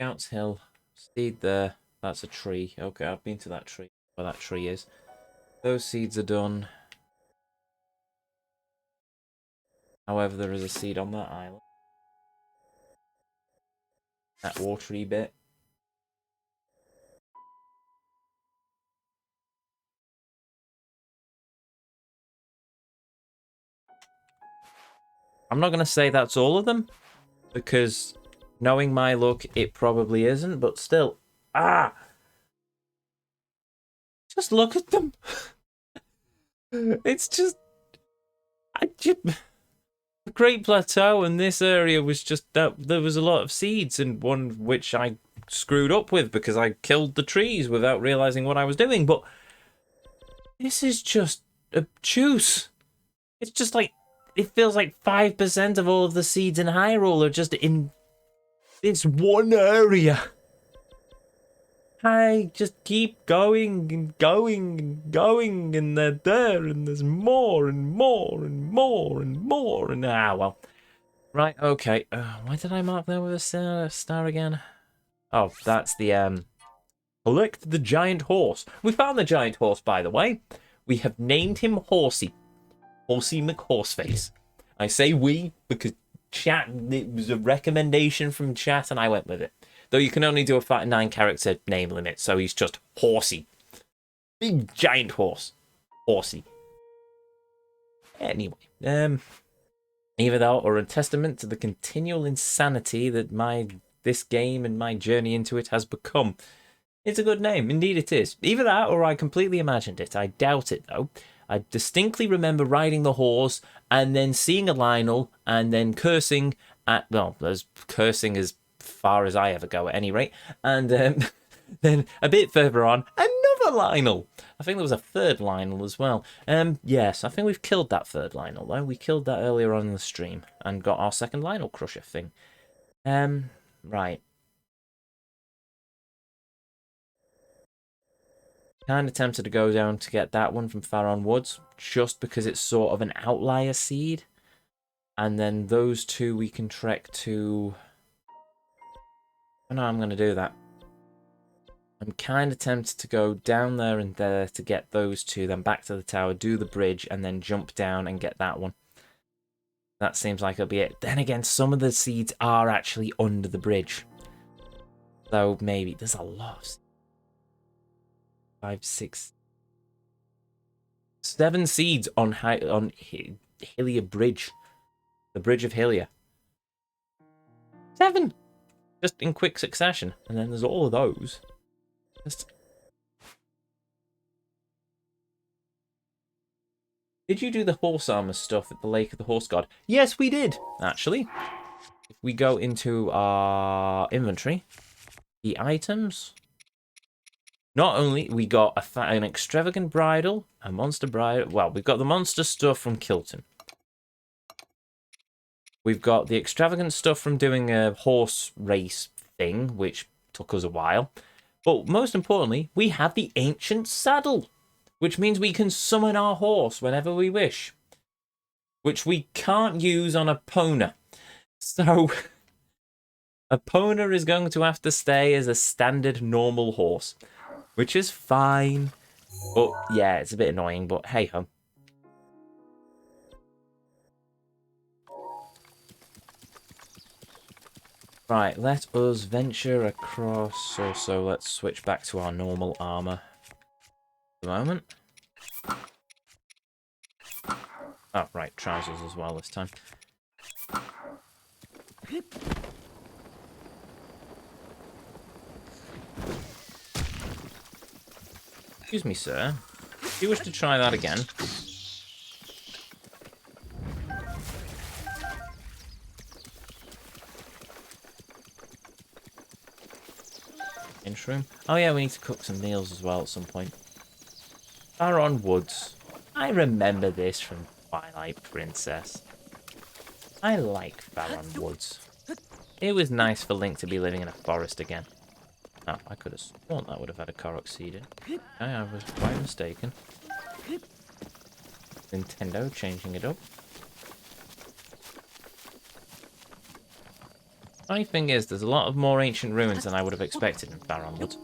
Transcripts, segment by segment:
Scouts Hill. Seed there. That's a tree. Okay, I've been to that tree. Where that tree is. Those seeds are done. However, there is a seed on that island. That watery bit. I'm not going to say that's all of them. Because knowing my luck, it probably isn't. But still. Ah! Just look at them. It's just... The Great Plateau and this area was just that there was a lot of seeds, and one which I screwed up with because I killed the trees without realizing what I was doing. But this is just obtuse. It's just like it feels like 5% of all of the seeds in Hyrule are just in this one area. I just keep going and going and going, and they're there, and there's more and more and more and more, and well. Right, okay. Why did I mark there with a star again? Oh, that's the, collect the giant horse. We found the giant horse, by the way. We have named him Horsey. Horsey McHorseface. I say we because chat, it was a recommendation from chat, and I went with it. Though you can only do a 9-character name limit, so he's just Horsey. Big giant horse. Horsey. Anyway, either that or a testament to the continual insanity that this game and my journey into it has become. It's a good name, indeed it is. Either that or I completely imagined it. I doubt it though. I distinctly remember riding the horse and then seeing a Lionel and then cursing at, well, there's cursing as far as I ever go at any rate, and then a bit further on, another Lionel. I think there was a third Lionel as well. Yes, I think we've killed that third Lionel though. We killed that earlier on in the stream and got our second Lionel Crusher thing. Right. Kind of tempted to go down to get that one from Faron Woods, just because it's sort of an outlier seed. And then those two we can trek to... Oh, no, I'm going to do that. I'm kind of tempted to go down there and there to get those two, then back to the tower, do the bridge, and then jump down and get that one. That seems like it'll be it. Then again, some of the seeds are actually under the bridge. So maybe there's a lot of 5, 6, 7 seeds on Hylia Bridge. The Bridge of Hylia. 7! Just in quick succession. And then there's all of those. Did you do the horse armor stuff at the Lake of the Horse God? Yes, we did, actually. If we go into our inventory, the items... Not only we got an extravagant bridle, a monster bridle. Well, we've got the monster stuff from Kilton. We've got the extravagant stuff from doing a horse race thing, which took us a while. But most importantly, we have the ancient saddle, which means we can summon our horse whenever we wish, which we can't use on a Pona. So a Pona is going to have to stay as a standard normal horse. Which is fine. But yeah, it's a bit annoying, but hey ho. Right, let us venture across. Also, let's switch back to our normal armor. At the moment. Oh, right, trousers as well this time. Excuse me, sir. If you wish to try that again. Inchroom. Oh yeah, we need to cook some meals as well at some point. Faron Woods. I remember this from Twilight Princess. I like Faron Woods. It was nice for Link to be living in a forest again. Oh, I could have sworn that would have had a Korok seed in. I was quite mistaken. Nintendo changing it up. My thing is, there's a lot of more ancient ruins than I would have expected in Faronwood.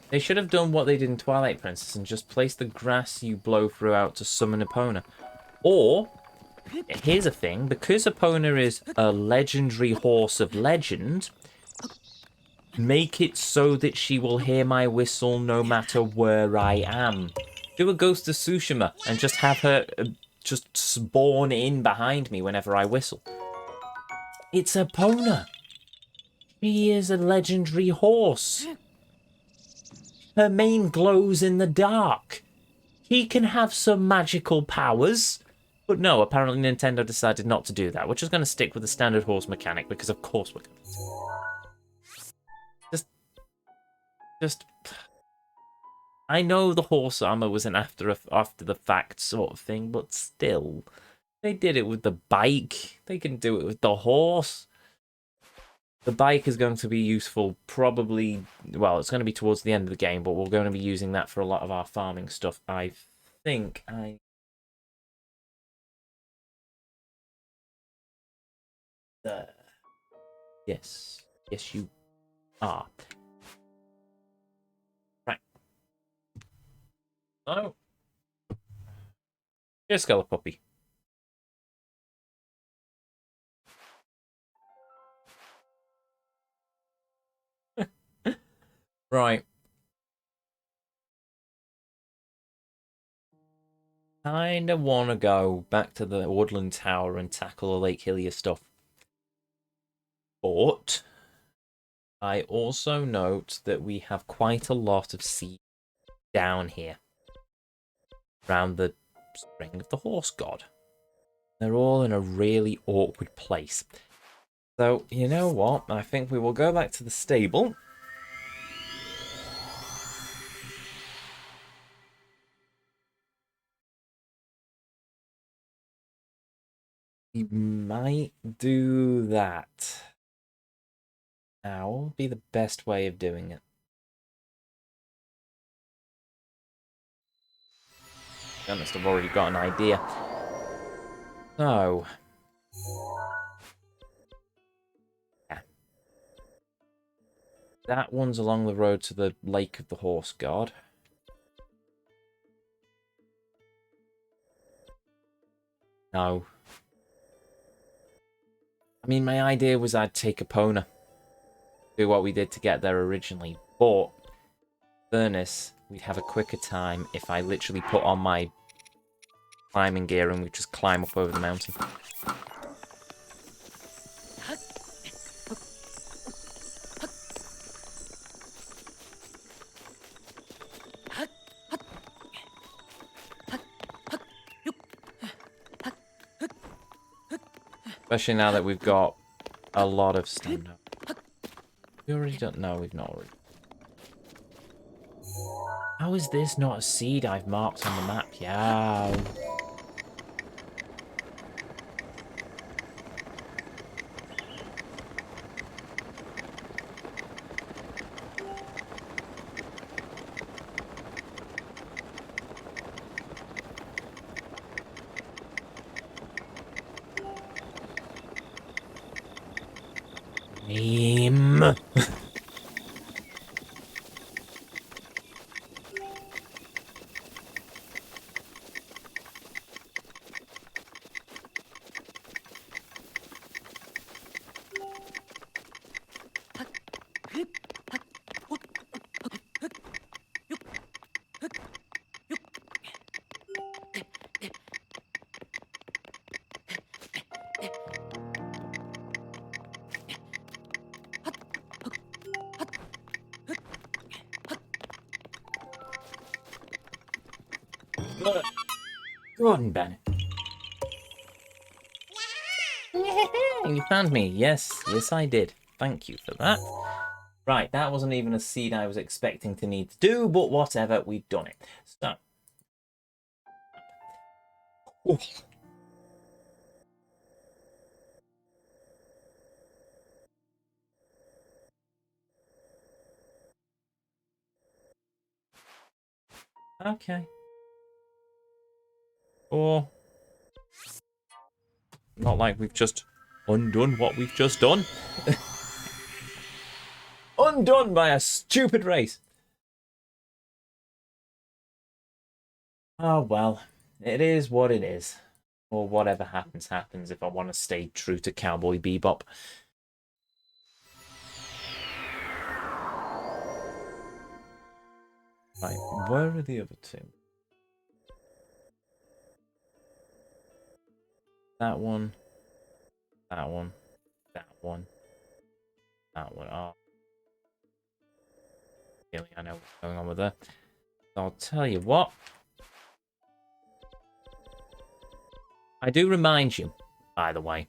They should have done what they did in Twilight Princess and just placed the grass you blow through out to summon Epona. Or, here's a thing, because Epona is a legendary horse of legend, make it so that she will hear my whistle no matter where I am. Do a Ghost of Tsushima and just have her just spawn in behind me whenever I whistle. It's Epona. She is a legendary horse. Her mane glows in the dark. He can have some magical powers. But no, apparently Nintendo decided not to do that. We're just going to stick with the standard horse mechanic because of course we're going to. Just... I know the horse armor was an after the fact sort of thing, but still. They did it with the bike. They can do it with the horse. The bike is going to be useful probably... Well, it's going to be towards the end of the game, but we're going to be using that for a lot of our farming stuff. I think I... Yes. Yes, you are. Right. So... Just got a puppy. Right. Kinda wanna go back to the Woodland Tower and tackle the Lake Hylia stuff. But I also note that we have quite a lot of seeds down here. Around the Spring of the Horse God. They're all in a really awkward place. So, you know what? I think we will go back to the stable. We might do that. Now, what would be the best way of doing it? I must have already got an idea. So... Yeah. That one's along the road to the Lake of the Horse God. No. I mean, my idea was I'd take Epona. Do what we did to get there originally. But, furnace, we'd have a quicker time if I literally put on my climbing gear and we just climb up over the mountain. Especially now that we've got a lot of stamina. We already don't know, we've not already. How is this not a seed I've marked on the map? Yeah. Meme. Go on, Ben. You found me. Yes, yes I did. Thank you for that. Right, that wasn't even a seed I was expecting to need to do, but whatever, we've done it. So. Oof. Okay. Or... Not like we've just undone what we've just done. Undone by a stupid race. Oh, well, it is what it is. Or whatever happens, happens if I want to stay true to Cowboy Bebop. Right, where are the other two? That one. That one. That one. That one. Oh. Really, I know what's going on with her. I'll tell you what. I do remind you, by the way,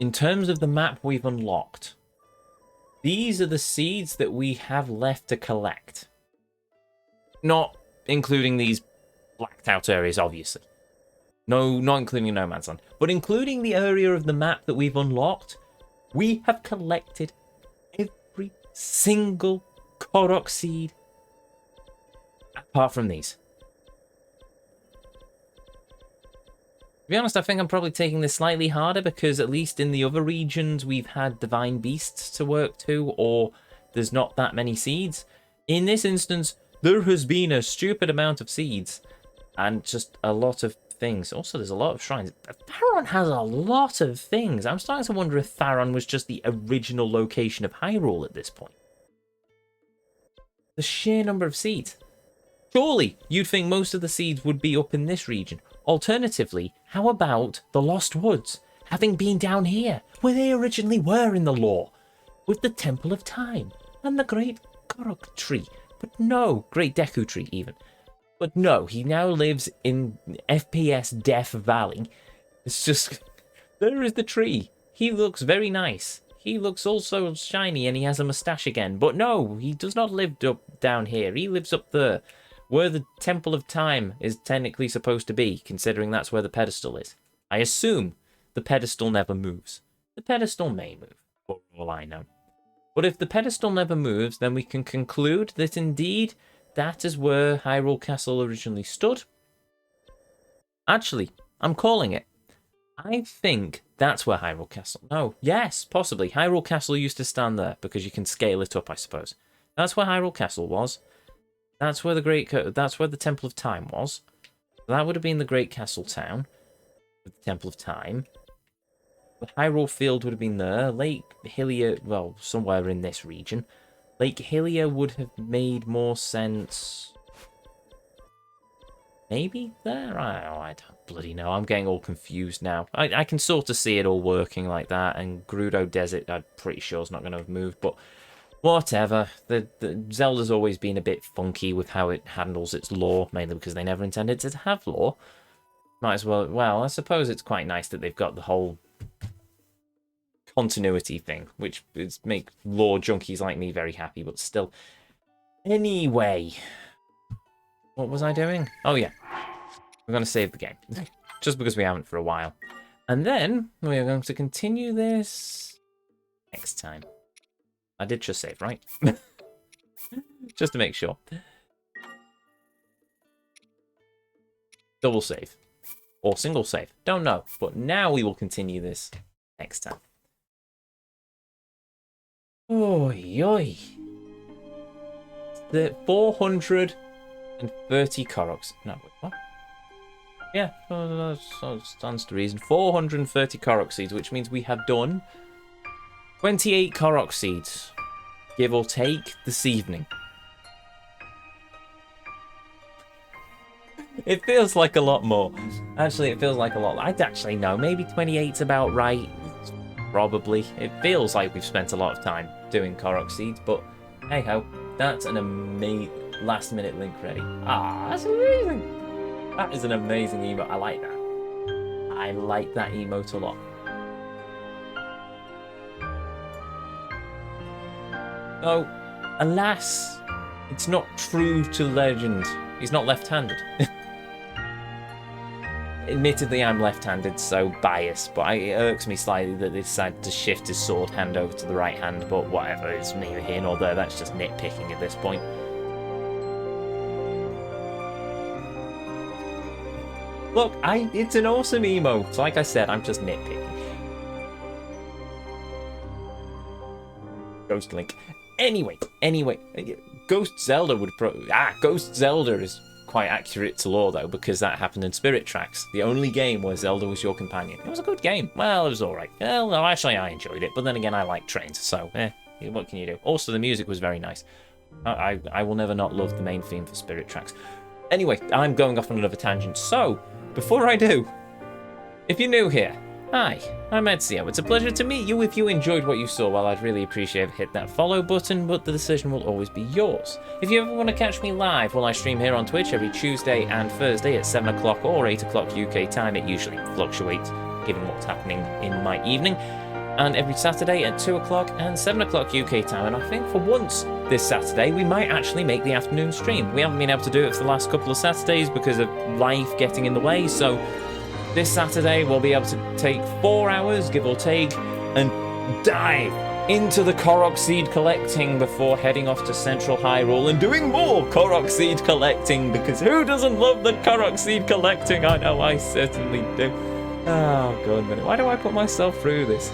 in terms of the map we've unlocked, these are the seeds that we have left to collect. Not including these blacked out areas, obviously. No, not including No Man's Land. But including the area of the map that we've unlocked, we have collected every single Korok seed apart from these. To be honest, I think I'm probably taking this slightly harder because at least in the other regions we've had divine beasts to work to, or there's not that many seeds. In this instance, there has been a stupid amount of seeds and just a lot of things. Also, there's a lot of shrines. Faron has a lot of things. I'm starting to wonder if Faron was just the original location of Hyrule at this point. The sheer number of seeds. Surely, you'd think most of the seeds would be up in this region. Alternatively, how about the Lost Woods, having been down here, where they originally were in the lore, with the Temple of Time, and the Great Korok Tree, but no, Great Deku Tree even. But no, he now lives in FPS Death Valley. It's just, there is the tree. He looks very nice. He looks also shiny and he has a moustache again. But no, he does not live up down here. He lives up there, where the Temple of Time is technically supposed to be, considering that's where the pedestal is. I assume the pedestal never moves. The pedestal may move, for all I know. But if the pedestal never moves, then we can conclude that indeed that is where Hyrule Castle originally stood. Actually, I'm calling it. I think that's where Hyrule Castle... No, yes, possibly. Hyrule Castle used to stand there, because you can scale it up, I suppose. That's where Hyrule Castle was. That's where the Temple of Time was. That would have been the Great Castle Town, with the Temple of Time. The Hyrule Field would have been there. Lake Hylia, well, somewhere in this region. Lake Hylia would have made more sense. Maybe there? I don't bloody know. I'm getting all confused now. I can sort of see it all working like that, and Gerudo Desert, I'm pretty sure, is not going to have moved, but whatever. The Zelda's always been a bit funky with how it handles its lore, mainly because they never intended it to have lore. Might as well, I suppose it's quite nice that they've got the whole continuity thing, which is make lore junkies like me very happy, but still. Anyway, what was I doing? Oh yeah, we're going to save the game, just because we haven't for a while. And then we are going to continue this next time. I did just save, right? Just to make sure. Double save. Or single save. Don't know. But now we will continue this next time. Oi, oi. The 430 Koroks. No, wait, what? Yeah, that stands to reason. 430 Korok seeds, which means we have done 28 Korok seeds, give or take, this evening. It feels like a lot more. Actually, it feels like a lot. I'd actually know. Maybe 28's about right. Probably. It feels like we've spent a lot of time doing Korok seeds, but hey ho, that's an amazing last minute link ready. Ah, that's amazing. That is an amazing emote. I like that. I like that emote a lot. Oh, alas, it's not true to legend. He's not left-handed. Admittedly, I'm left-handed, so biased, but it irks me slightly that they decided to shift his sword hand over to the right hand, but whatever, it's neither here nor there, that's just nitpicking at this point. Look, it's an awesome emote. Like I said, I'm just nitpicking. Ghost Link. Anyway, Ghost Zelda Ghost Zelda is quite accurate to lore though, because that happened in Spirit Tracks, the only game where Zelda was your companion. It was a good game. Well, it was alright. Well, no, actually I enjoyed it, but then again I like trains, so what can you do? Also, the music was very nice. I will never not love the main theme for Spirit Tracks. Anyway, I'm going off on another tangent, so before I do, if you're new here, hi, I'm Ezio. It's a pleasure to meet you. If you enjoyed what you saw, well, I'd really appreciate if you hit that follow button, but the decision will always be yours. If you ever want to catch me live, well, I stream here on Twitch every Tuesday and Thursday at 7 o'clock or 8 o'clock UK time. It usually fluctuates, given what's happening in my evening. And every Saturday at 2 o'clock and 7 o'clock UK time. And I think for once this Saturday, we might actually make the afternoon stream. We haven't been able to do it for the last couple of Saturdays because of life getting in the way, so this Saturday, we'll be able to take 4 hours, give or take, and dive into the Korok Seed collecting before heading off to Central Hyrule and doing more Korok Seed collecting, because who doesn't love the Korok Seed collecting? I know I certainly do. Oh, God, a minute. Why do I put myself through this?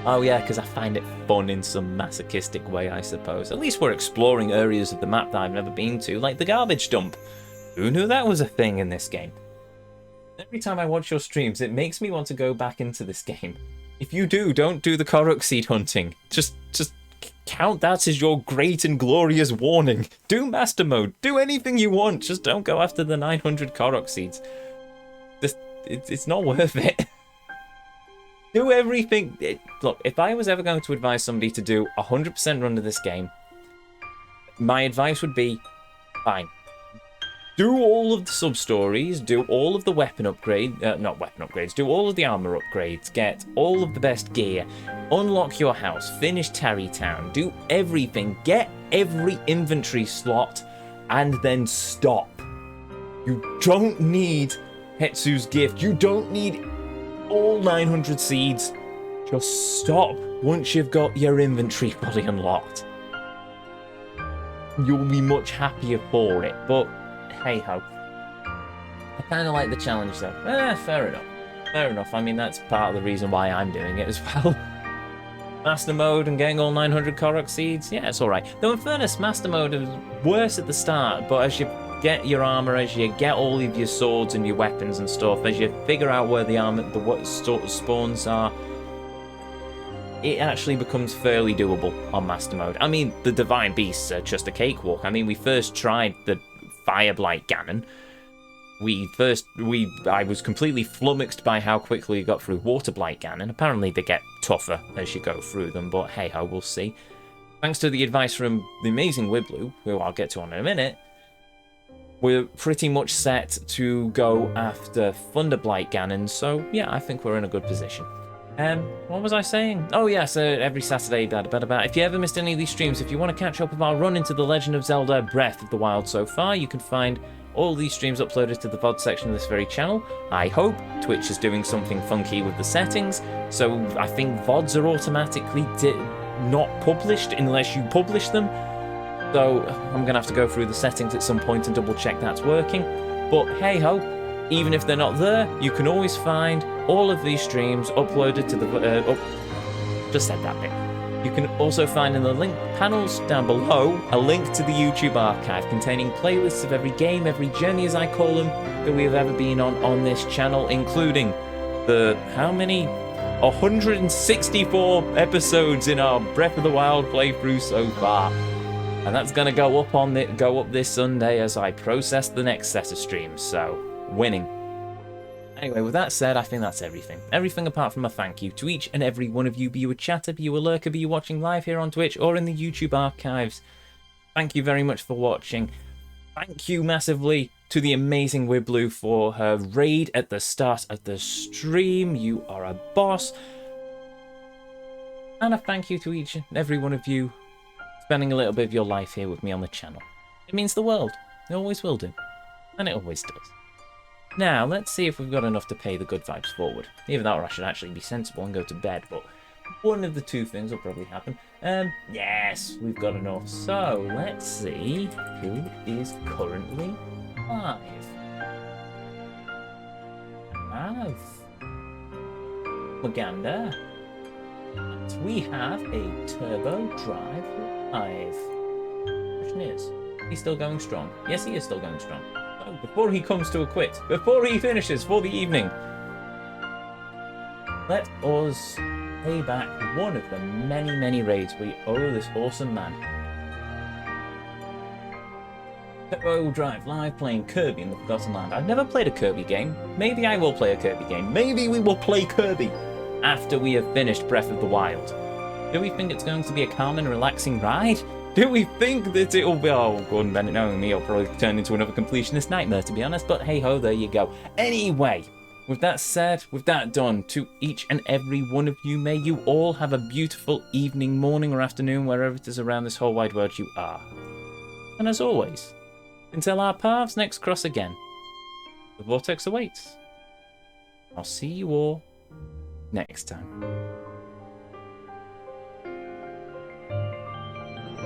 Oh, yeah, because I find it fun in some masochistic way, I suppose. At least we're exploring areas of the map that I've never been to, like the garbage dump. Who knew that was a thing in this game? Every time I watch your streams, it makes me want to go back into this game. If you do, don't do the Korok Seed hunting. Just count that as your great and glorious warning. Do Master Mode. Do anything you want. Just don't go after the 900 Korok Seeds. It's not worth it. Do everything. Look, if I was ever going to advise somebody to do 100% run of this game, my advice would be, fine. Do all of the sub-stories, do all of the weapon upgrades, not weapon upgrades, do all of the armor upgrades, get all of the best gear, unlock your house, finish Tarry Town, do everything, get every inventory slot, and then stop. You don't need Hetsu's gift, you don't need all 900 seeds, just stop once you've got your inventory fully unlocked. You'll be much happier for it, but hey ho. I kind of like the challenge though. Fair enough. Fair enough. I mean, that's part of the reason why I'm doing it as well. Master Mode and getting all 900 Korok Seeds, yeah, it's alright. Though in fairness, Master Mode is worse at the start, but as you get your armor, as you get all of your swords and your weapons and stuff, as you figure out where the armor, what sort of spawns are, it actually becomes fairly doable on Master Mode. I mean, the Divine Beasts are just a cakewalk. I mean, we first tried the Fireblight Ganon. I was completely flummoxed by how quickly we got through Waterblight Ganon. Apparently they get tougher as you go through them, but hey ho, we'll see. Thanks to the advice from the amazing Wiblu, who I'll get to in a minute, we're pretty much set to go after Thunderblight Ganon, so yeah, I think we're in a good position. What was I saying? Oh yeah, so every Saturday, if you ever missed any of these streams, if you want to catch up with our run into the Legend of Zelda Breath of the Wild so far, you can find all these streams uploaded to the VOD section of this very channel. I hope Twitch is doing something funky with the settings, so I think VODs are automatically not published unless you publish them. So I'm going to have to go through the settings at some point and double check that's working. But hey ho, even if they're not there, you can always find all of these streams uploaded to the... just said that bit. You can also find in the link panels down below a link to the YouTube archive containing playlists of every game, every journey as I call them, that we have ever been on this channel, including the... how many? 164 episodes in our Breath of the Wild playthrough so far. And that's going to go up this Sunday as I process the next set of streams, so winning. Anyway, with that said, I think that's everything. Everything apart from a thank you to each and every one of you, be you a chatter, be you a lurker, be you watching live here on Twitch or in the YouTube archives. Thank you very much for watching. Thank you massively to the amazing Wiblu for her raid at the start of the stream. You are a boss. And a thank you to each and every one of you spending a little bit of your life here with me on the channel. It means the world. It always will do. And it always does. Now, let's see if we've got enough to pay the good vibes forward. Either that or I should actually be sensible and go to bed, but one of the two things will probably happen. Yes, we've got enough. So, let's see who is currently live. have Maganda. And we have a Turbo Drive Live. Question is he still going strong? Yes, he is still going strong. So before he comes to a quit, before he finishes for the evening, let us pay back one of the many, many raids we owe this awesome man. Turbo Drive Live playing Kirby in the Forgotten Land. I've never played a Kirby game. Maybe I will play a Kirby game. Maybe we will play Kirby after we have finished Breath of the Wild. Do we think it's going to be a calm and relaxing ride? Do we think that it will be... Oh, Gordon Bennett knowing me, I'll probably turn into another completionist nightmare, to be honest. But hey-ho, there you go. Anyway, with that said, with that done, to each and every one of you, may you all have a beautiful evening, morning, or afternoon, wherever it is around this whole wide world you are. And as always, until our paths next cross again, the Vortex awaits. I'll see you all next time.